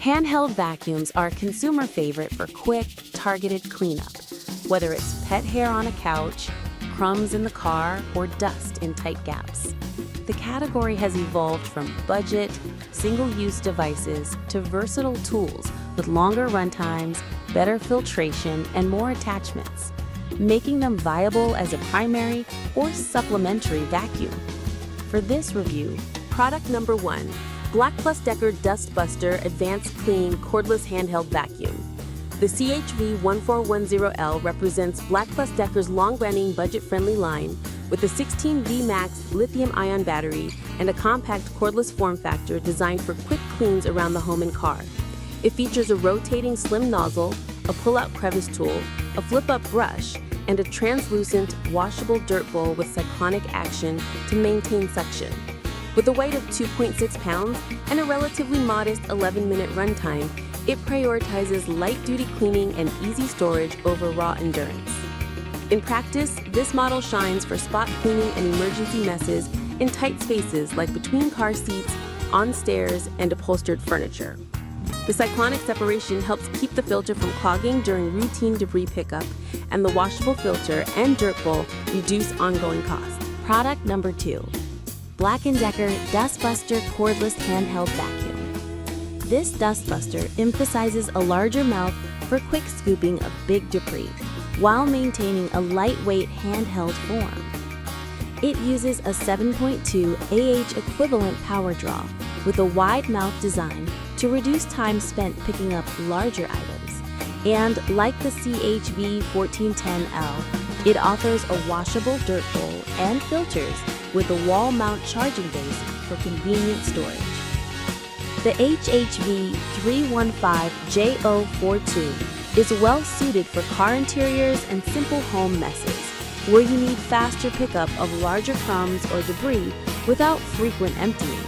Handheld vacuums are a consumer favorite for quick, targeted cleanup, whether it's pet hair on a couch, crumbs in the car, or dust in tight gaps. The category has evolved from budget, single-use devices to versatile tools with longer runtimes, better filtration, and more attachments, making them viable as a primary or supplementary vacuum. For this review, product number 1, Black + Decker Dust Buster Advanced Clean Cordless Handheld Vacuum. The CHV1410L represents Black + Decker's long-running, budget-friendly line with a 16V Max lithium-ion battery and a compact cordless form factor designed for quick cleans around the home and car. It features a rotating slim nozzle, a pull-out crevice tool, a flip-up brush, and a translucent, washable dirt bowl with cyclonic action to maintain suction. With a weight of 2.6 pounds and a relatively modest 11-minute runtime, it prioritizes light-duty cleaning and easy storage over raw endurance. In practice, this model shines for spot cleaning and emergency messes in tight spaces like between car seats, on stairs, and upholstered furniture. The cyclonic separation helps keep the filter from clogging during routine debris pickup, and the washable filter and dirt bowl reduce ongoing costs. Product number 2. Black & Decker Dust Buster Cordless Handheld Vacuum. This Dust Buster emphasizes a larger mouth for quick scooping of big debris, while maintaining a lightweight handheld form. It uses a 7.2 AH equivalent power draw with a wide mouth design to reduce time spent picking up larger items. And like the CHV1410L, it offers a washable dirt bowl and filters with a wall mount charging base for convenient storage. The HHV315J042 is well suited for car interiors and simple home messes, where you need faster pickup of larger crumbs or debris without frequent emptying.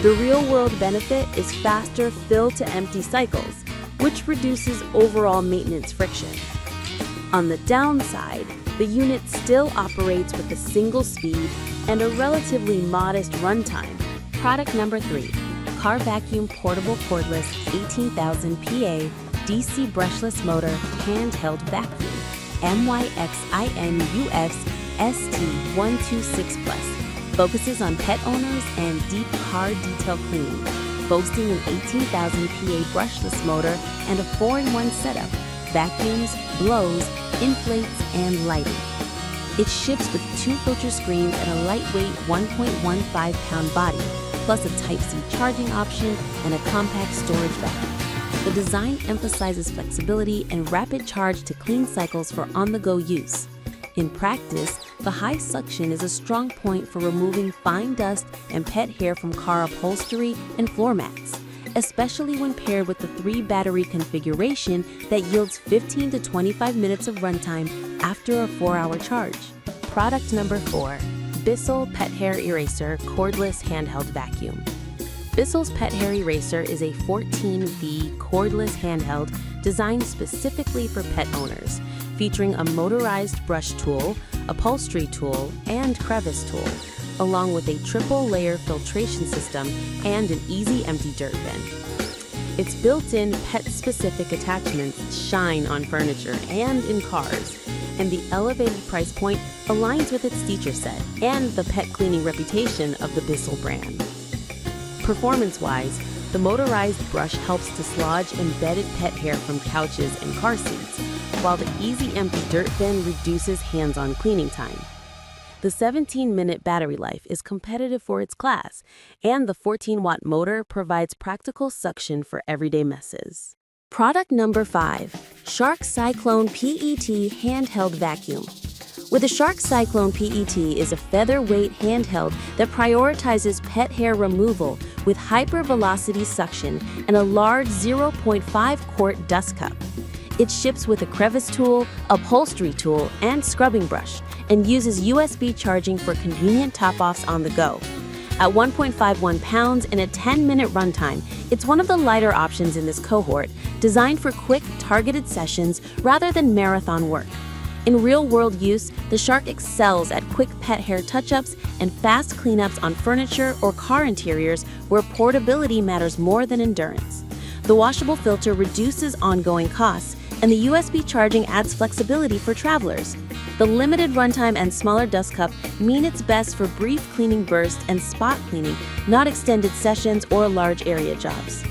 The real-world benefit is faster fill-to-empty cycles, which reduces overall maintenance friction. On the downside, the unit still operates with a single speed and a relatively modest runtime. Product number 3, Car Vacuum Portable Cordless 18,000 PA DC Brushless Motor Handheld Vacuum MYXINUS ST126 Plus. Focuses on pet owners and deep car detail cleaning, boasting an 18,000 PA brushless motor and a 4-in-1 setup, vacuums, blows, inflates, and lighting. It ships with 2 filter screens and a lightweight 1.15-pound body, plus a Type-C charging option and a compact storage bag. The design emphasizes flexibility and rapid charge to clean cycles for on-the-go use. In practice, the high suction is a strong point for removing fine dust and pet hair from car upholstery and floor mats, especially when paired with the 3-battery configuration that yields 15 to 25 minutes of runtime after a 4-hour charge. Product number 4, Bissell Pet Hair Eraser Cordless Handheld Vacuum. Bissell's Pet Hair Eraser is a 14V cordless handheld designed specifically for pet owners, featuring a motorized brush tool, upholstery tool, and crevice tool, along with a triple-layer filtration system and an easy empty dirt bin. Its built-in pet-specific attachments shine on furniture and in cars, and the elevated price point aligns with its feature set and the pet cleaning reputation of the Bissell brand. Performance-wise, the motorized brush helps dislodge embedded pet hair from couches and car seats, while the easy empty dirt bin reduces hands-on cleaning time. The 17-minute battery life is competitive for its class, and the 14-watt motor provides practical suction for everyday messes. Product number 5, Shark Cyclone PET Handheld Vacuum. With the Shark Cyclone PET is a featherweight handheld that prioritizes pet hair removal with hyper-velocity suction and a large 0.5-quart dust cup. It ships with a crevice tool, upholstery tool, and scrubbing brush, and uses USB charging for convenient top-offs on the go. At 1.51 pounds and a 10-minute runtime, it's one of the lighter options in this cohort, designed for quick, targeted sessions rather than marathon work. In real-world use, the Shark excels at quick pet hair touch-ups and fast cleanups on furniture or car interiors where portability matters more than endurance. The washable filter reduces ongoing costs, and the USB charging adds flexibility for travelers. The limited runtime and smaller dust cup mean it's best for brief cleaning bursts and spot cleaning, not extended sessions or large area jobs.